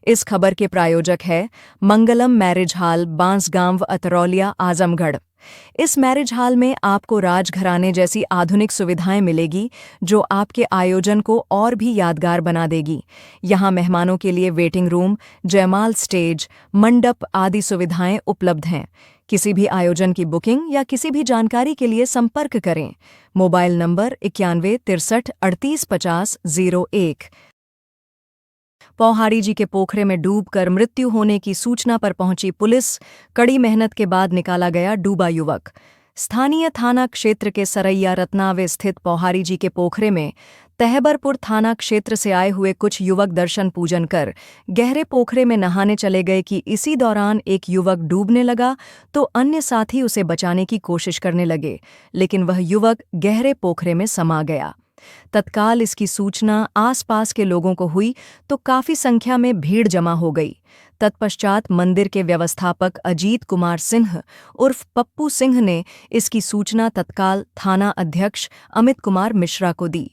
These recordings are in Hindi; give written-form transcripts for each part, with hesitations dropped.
इस खबर के प्रायोजक है मंगलम मैरिज हॉल, बांसगांव, अतरौलिया, आजमगढ़। इस मैरिज हॉल में आपको राजघराने जैसी आधुनिक सुविधाएं मिलेगी जो आपके आयोजन को और भी यादगार बना देगी। यहाँ मेहमानों के लिए वेटिंग रूम, जयमाल स्टेज, मंडप आदि सुविधाएं उपलब्ध हैं। किसी भी आयोजन की बुकिंग या किसी भी जानकारी के लिए संपर्क करें। Mobile number 91 63 38 50 01। पौहारी जी के पोखरे में डूबकर मृत्यु होने की सूचना पर पहुंची पुलिस। कड़ी मेहनत के बाद निकाला गया डूबा युवक। स्थानीय थाना क्षेत्र के सरैया रत्नावे स्थित पौहारी जी के पोखरे में तहबरपुर थाना क्षेत्र से आए हुए कुछ युवक दर्शन पूजन कर गहरे पोखरे में नहाने चले गए कि इसी दौरान एक युवक डूबने लगा तो अन्य साथी उसे बचाने की कोशिश करने लगे, लेकिन वह युवक गहरे पोखरे में समा गया। तत्काल इसकी सूचना आसपास के लोगों को हुई तो काफी संख्या में भीड़ जमा हो गई। तत्पश्चात मंदिर के व्यवस्थापक अजीत कुमार सिंह उर्फ पप्पू सिंह ने इसकी सूचना तत्काल थाना अध्यक्ष अमित कुमार मिश्रा को दी।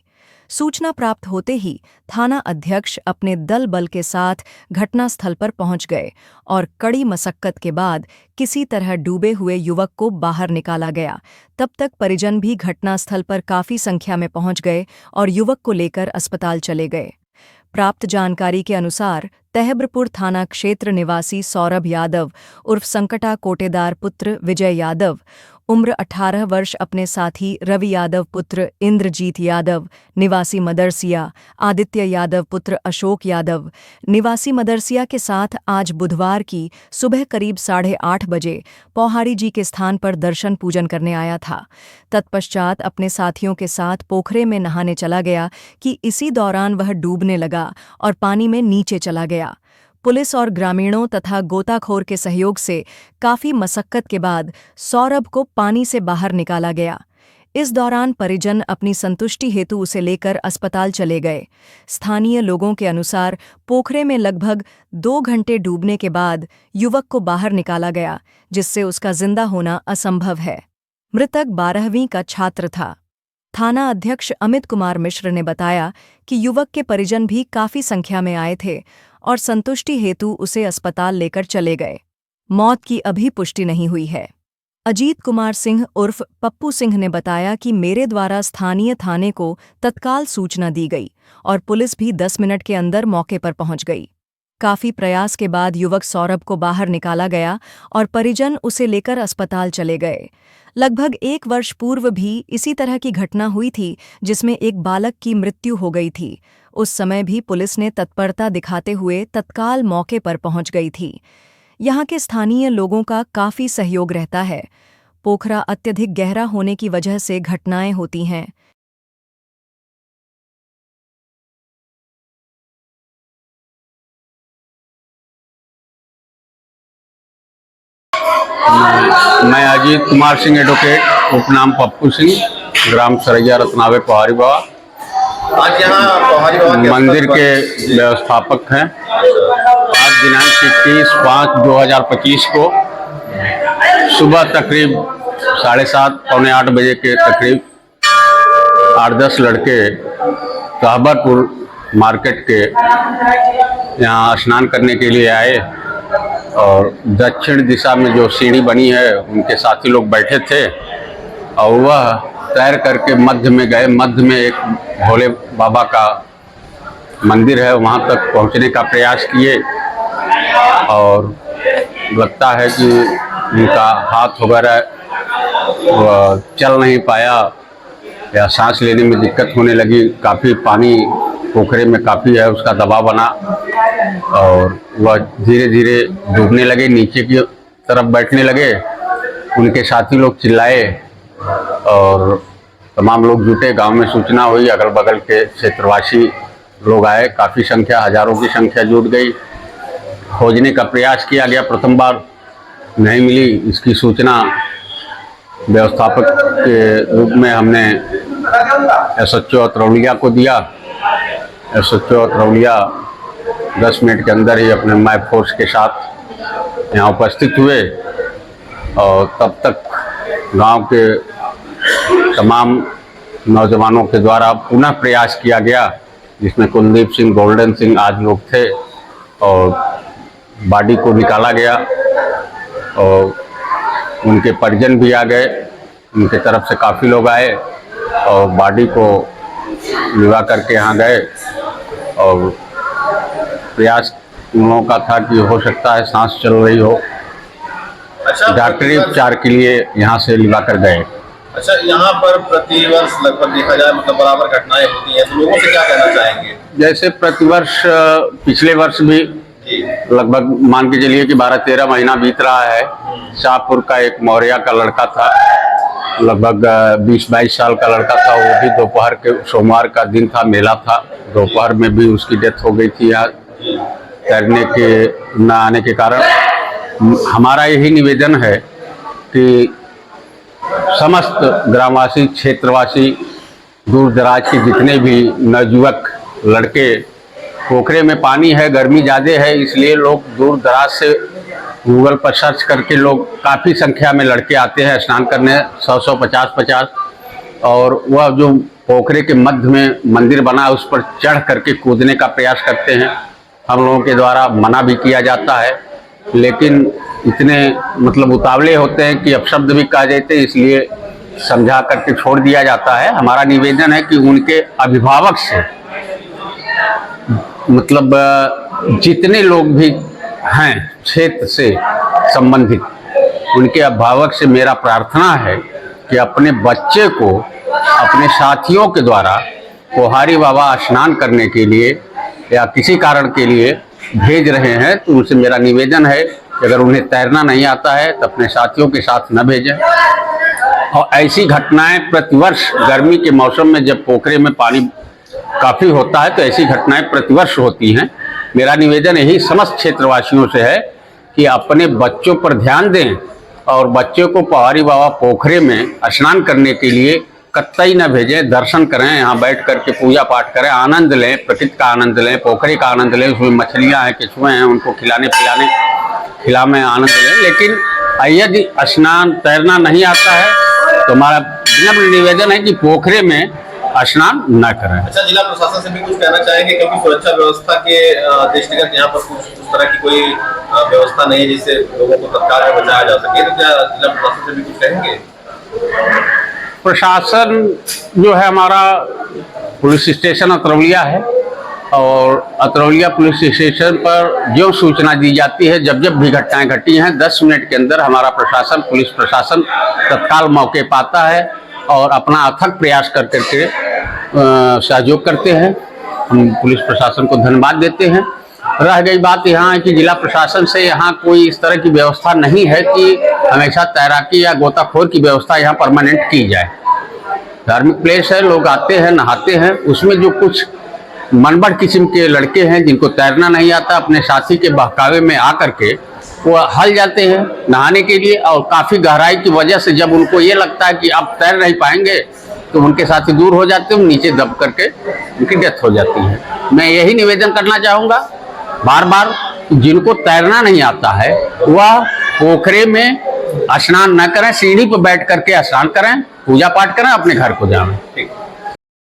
सूचना प्राप्त होते ही थाना अध्यक्ष अपने दल बल के साथ घटनास्थल पर पहुंच गए और कड़ी मशक्कत के बाद किसी तरह डूबे हुए युवक को बाहर निकाला गया। तब तक परिजन भी घटनास्थल पर काफी संख्या में पहुंच गए और युवक को लेकर अस्पताल चले गए। प्राप्त जानकारी के अनुसार तहबरपुर थाना क्षेत्र निवासी सौरभ यादव उर्फ संकटा कोटेदार पुत्र विजय यादव, उम्र 18 वर्ष, अपने साथी रवि यादव पुत्र इंद्रजीत यादव निवासी मदरसिया, आदित्य यादव पुत्र अशोक यादव निवासी मदरसिया के साथ आज बुधवार की सुबह करीब 8:30 बजे पौहारी जी के स्थान पर दर्शन पूजन करने आया था। तत्पश्चात अपने साथियों के साथ पोखरे में नहाने चला गया कि इसी दौरान वह डूबने लगा और पानी में नीचे चला गया। पुलिस और ग्रामीणों तथा गोताखोर के सहयोग से काफी मशक्कत के बाद सौरभ को पानी से बाहर निकाला गया। इस दौरान परिजन अपनी संतुष्टि हेतु उसे लेकर अस्पताल चले गए। स्थानीय लोगों के अनुसार पोखरे में लगभग 2 घंटे डूबने के बाद युवक को बाहर निकाला गया, जिससे उसका जिंदा होना असंभव है। मृतक 12वीं का छात्र था। थाना अध्यक्ष अमित कुमार मिश्र ने बताया कि युवक के परिजन भी काफी संख्या में आए थे और संतुष्टि हेतु उसे अस्पताल लेकर चले गए। मौत की अभी पुष्टि नहीं हुई है। अजीत कुमार सिंह उर्फ पप्पू सिंह ने बताया कि मेरे द्वारा स्थानीय थाने को तत्काल सूचना दी गई और पुलिस भी 10 मिनट के अंदर मौके पर पहुंच गई। काफी प्रयास के बाद युवक सौरभ को बाहर निकाला गया और परिजन उसे लेकर अस्पताल चले गए। लगभग 1 वर्ष पूर्व भी इसी तरह की घटना हुई थी जिसमें एक बालक की मृत्यु हो गई थी। उस समय भी पुलिस ने तत्परता दिखाते हुए तत्काल मौके पर पहुंच गई थी। यहाँ के स्थानीय लोगों का काफी सहयोग रहता है। पोखरा अत्यधिक गहरा होने की वजह से घटनाएं होती हैं। मैं अजीत कुमार सिंह एडवोकेट, उपनाम पप्पू सिंह, ग्राम सरैया रत्नावे पौहारी बाबा। आज यहाँ पौहारी बाबा मंदिर के व्यवस्थापक हैं। आज दिनांक 21/5/2025 को सुबह तकरीब 7:30 पौने 8 बजे के तकरीब 8-10 लड़के तहबरपुर मार्केट के यहाँ स्नान करने के लिए आए और दक्षिण दिशा में जो सीढ़ी बनी है उनके साथी लोग बैठे थे और वह तैर करके मध्य में गए। मध्य में एक भोले बाबा का मंदिर है, वहाँ तक पहुँचने का प्रयास किए और लगता है कि उनका हाथ वगैरह चल नहीं पाया या सांस लेने में दिक्कत होने लगी। काफ़ी पानी पोखरे में काफ़ी है, उसका दबाव बना और वह धीरे धीरे डूबने लगे, नीचे की तरफ बैठने लगे। उनके साथी लोग चिल्लाए और तमाम लोग जुटे। गांव में सूचना हुई, अगल बगल के क्षेत्रवासी लोग आए, काफ़ी संख्या, हजारों की संख्या जुट गई। खोजने का प्रयास किया गया, प्रथम बार नहीं मिली। इसकी सूचना व्यवस्थापक के रूप में हमने SHO अतरौलिया को दिया। SHO अतरौलिया 10 मिनट के अंदर ही अपने मैप फोर्स के साथ यहाँ उपस्थित हुए और तब तक गांव के तमाम नौजवानों के द्वारा पुनः प्रयास किया गया, जिसमें कुलदीप सिंह, गोल्डन सिंह आदि लोग थे। और बॉडी को निकाला गया और उनके परिजन भी आ गए, उनके तरफ से काफ़ी लोग आए और बॉडी को विवाह करके यहाँ गए और प्रयास उन लोगों का था कि हो सकता है सांस चल रही हो। अच्छा, डॉक्टरी उपचार के लिए यहाँ से लिवा कर गए। अच्छा, यहाँ पर प्रतिवर्ष लगभग देखा जाए मतलब बराबर घटनाएं होती हैं, तो लोगों से क्या कहना चाहेंगे? जैसे प्रतिवर्ष पिछले वर्ष भी लगभग मान के चलिए कि 12-13 महीना बीत रहा है। शाहपुर का एक मौर्या का लड़का था, लगभग 20-22 साल का लड़का था। वो भी दोपहर के सोमवार का दिन था, मेला था, दोपहर में भी उसकी डेथ हो गई थी यहाँ तैरने के न आने के कारण। हमारा यही निवेदन है कि समस्त ग्रामवासी, क्षेत्रवासी, दूर दराज के जितने भी नवयुवक लड़के, पोखरे में पानी है, गर्मी ज़्यादा है, इसलिए लोग दूर दराज से गूगल पर सर्च करके लोग काफ़ी संख्या में लड़के आते हैं स्नान करने, 100-100, 50-50। और वह जो पोखरे के मध्य में मंदिर बना है उस पर चढ़ करके कूदने का प्रयास करते हैं। हम लोगों के द्वारा मना भी किया जाता है, लेकिन इतने मतलब उतावले होते हैं कि अपशब्द भी कह देते हैं, इसलिए समझा करके छोड़ दिया जाता है। हमारा निवेदन है कि उनके अभिभावक से मतलब जितने लोग भी हैं क्षेत्र से संबंधित, उनके अभिभावक से मेरा प्रार्थना है कि अपने बच्चे को अपने साथियों के द्वारा पोहारी बाबा स्नान करने के लिए या किसी कारण के लिए भेज रहे हैं, तो उनसे मेरा निवेदन है कि अगर उन्हें तैरना नहीं आता है तो अपने साथियों के साथ न भेजें। और ऐसी घटनाएं प्रतिवर्ष गर्मी के मौसम में जब पोखरे में पानी काफ़ी होता है तो ऐसी घटनाएं प्रतिवर्ष होती हैं। मेरा निवेदन यही समस्त क्षेत्रवासियों से है कि अपने बच्चों पर ध्यान दें और बच्चों को पोहारी बाबा पोखरे में स्नान करने के लिए कतई न भेजें। दर्शन करें, यहाँ बैठ करके पूजा पाठ करें, आनंद लें, प्रकृति का आनंद लें, पोखरे का आनंद लें। उसमें मछलियाँ हैं, केचुए हैं, उनको खिलाने आनंद लें। लेकिन यदि स्नान तैरना नहीं आता है तो हमारा विनम्र निवेदन है कि पोखरे में स्नान न करें। अच्छा, जिला प्रशासन से भी कुछ कहना चाहेंगे, क्योंकि सुरक्षा व्यवस्था के दृष्टिगत यहाँ पर कुछ उस तरह की कोई व्यवस्था नहीं है जिससे लोगों को तत्काल में बचाया जा सके, तो क्या जिला प्रशासन से भी कुछ कहेंगे? प्रशासन जो है हमारा पुलिस स्टेशन अतरौलिया है और अतरौलिया पुलिस स्टेशन पर जो सूचना दी जाती है, जब जब भी घटनाएं घटी हैं 10 मिनट के अंदर हमारा प्रशासन, पुलिस प्रशासन तत्काल मौके पाता है और अपना अथक प्रयास कर करके सहयोग करते हैं। हम पुलिस प्रशासन को धन्यवाद देते हैं। रह गई बात यहाँ कि जिला प्रशासन से यहाँ कोई इस तरह की व्यवस्था नहीं है कि हमेशा तैराकी या गोताखोर की व्यवस्था यहाँ परमानेंट की जाए। धार्मिक प्लेस है, लोग आते हैं, नहाते हैं, उसमें जो कुछ मनबड़ किस्म के लड़के हैं जिनको तैरना नहीं आता, अपने साथी के बहकावे में आकर के वो हल जाते हैं नहाने के लिए और काफ़ी गहराई की वजह से जब उनको ये लगता है कि अब तैर नहीं पाएंगे तो उनके साथी दूर हो जाते हैं, नीचे दब करके उनकी डेथ हो जाती है। मैं यही निवेदन करना चाहूँगा बार बार, जिनको तैरना नहीं आता है वह पोखरे में स्नान न करें, सीढ़ी पर बैठ करके स्नान करें, पूजा पाठ करें, अपने घर को जाएं।